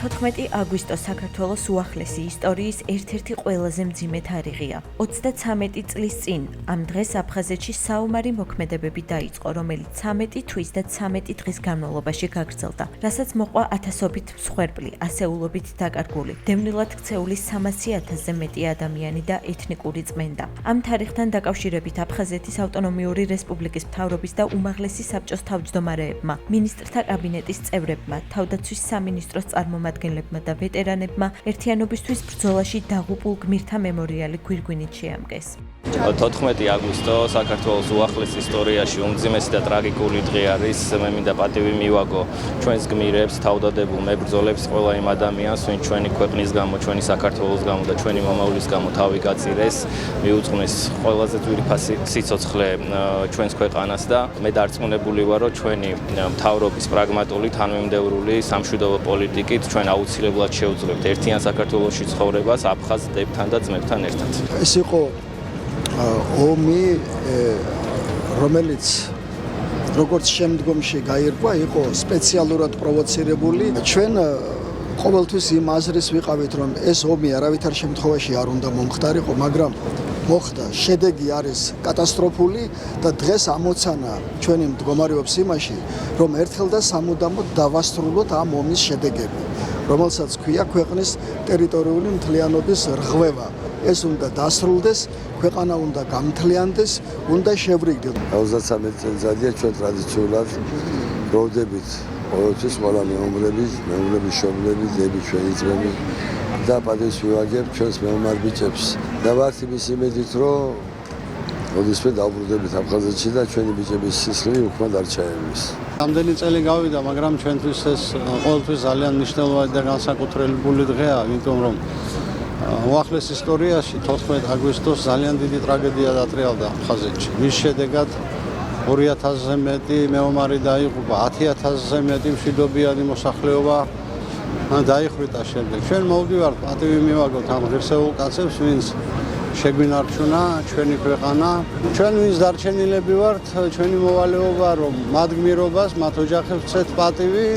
14 აგვისტო საქართველოს უახლესი ისტორიის ერთ-ერთი ყველაზე მძიმე თარიღია. 33 წლის წინ ამ დღეს აფხაზეთში საომარი მოქმედებები დაიწყო, რომელიც 13 თვის და 13 დღის განმავლობაში გაგრძელდა, რასაც მოყვა ათასობით მსხვერპლი, ასეულობით დაკარგული, დევნილად ქცეული 300,000-ზე მეტი ადამიანი და ეთნიკური წმენდა. ამ თარიღთან დაკავშირებით აფხაზეთის ავტონომიური რესპუბლიკის მთავრობის და უმაღლესი საბჭოს თავმჯდომარეებმა, მინისტრთა კაბინეტის წევრებმა, თავდაცვის სამინისტროს წარმომადგენლებმა და ვეტერანებმა ერთიანობისთვის ბრძოლაში დაღუპულ გმირთა მემორიალი გვირგვინით შეამკეს. 14 აგვისტო საქართველოს უახლეს ისტორიაში უმძიმესი და ტრაგიკული დღე არის. მე მინდა პატივი მივაგო ჩვენს გმირებს, თავდადებულ მებრძოლებს, ყველა იმ ადამიანს, ვინც ჩვენი ქვეყნის გამო, ჩვენი საქართველოს გამო და ჩვენი მომავლის გამო თავი გაწირეს, მიუძღვნეს ყველაზე ძვირფასი სიცოცხლე ჩვენს ქვეყანას და მე დარწმუნებული ვარ, რომ ჩვენი მთავრობის პრაგმატული, თანმიმდევრული, სამშვიდობო პოლიტიკით ჩვენ აუცილებლად შევძლებთ ერთიან საქართველოში ცხოვრებას აფხაზდებთან და ძმებთან ერთად. ეს იყო ომი, რომელიც როგორც შემდგომში გაირკვა, იყო სპეციალურად პროვოცირებული. ჩვენ ყოველთვის იმ აზრის ვიყავით, რომ ეს ომი არავითარ შემთხვევაში არ უნდა მომხდარიყო, მაგრამ მოხდა, შედეგი არის კატასტროფული და დღეს ამოცანა ჩვენი მდგომარეობს იმაში, რომ ერთხელ და სამუდამოდ დავასრულოთ ამ ომის შედეგები, რომელსაც ქვია ქვეყნის ტერიტორიული მთლიანობის რღვევა. ეს უნდა დასრულდეს, ქვეყანა უნდა გამთლიანდეს, უნდა შევრიგდეს. 33 წელიწადია ჩვენ ტრადიციულად გროვდებით ყოველთვის ყველა მეომრების, შობლების, დები, ჩვენი ძმები და პატივს ვივაგებთ ჩვენს მეომარ ბიჭებს. და ვართ იმის იმედით, რომ როდესმე დავბრუნდებით აფხაზეთში და ჩვენი ბიჭების სისხლი უქმად არ ჩაერვის. რამდენი წელი გავიდა, მაგრამ ჩვენთვის ეს ყოველთვის ძალიან მნიშვნელოვანი და განსაკუთრებული დღეა, იმიტომ რომ უახლეს ისტორიაში 14 აგვისტოს ძალიან დიდი ტრაგედია დატრიალდა აფხაზეთში. მის შედეგად 2000-ზე მეტი მეომარი დაიღუპა, 10,000-ზე მეტი მშვიდობიანი მოსახლეობა დაიხვიტა შემდეგ. ჩვენ მოვდივართ პატივი მივაგოთ ამ ღირსეულ კაცებს, ვინც შეგვინარჩუნა ჩვენი ქვეყანა. ჩვენ ვინც დარჩენილები ვართ, ჩვენი მოვალეობა, რომ მათ გმირობას, მათ ოჯახებს ვცეთ პატივი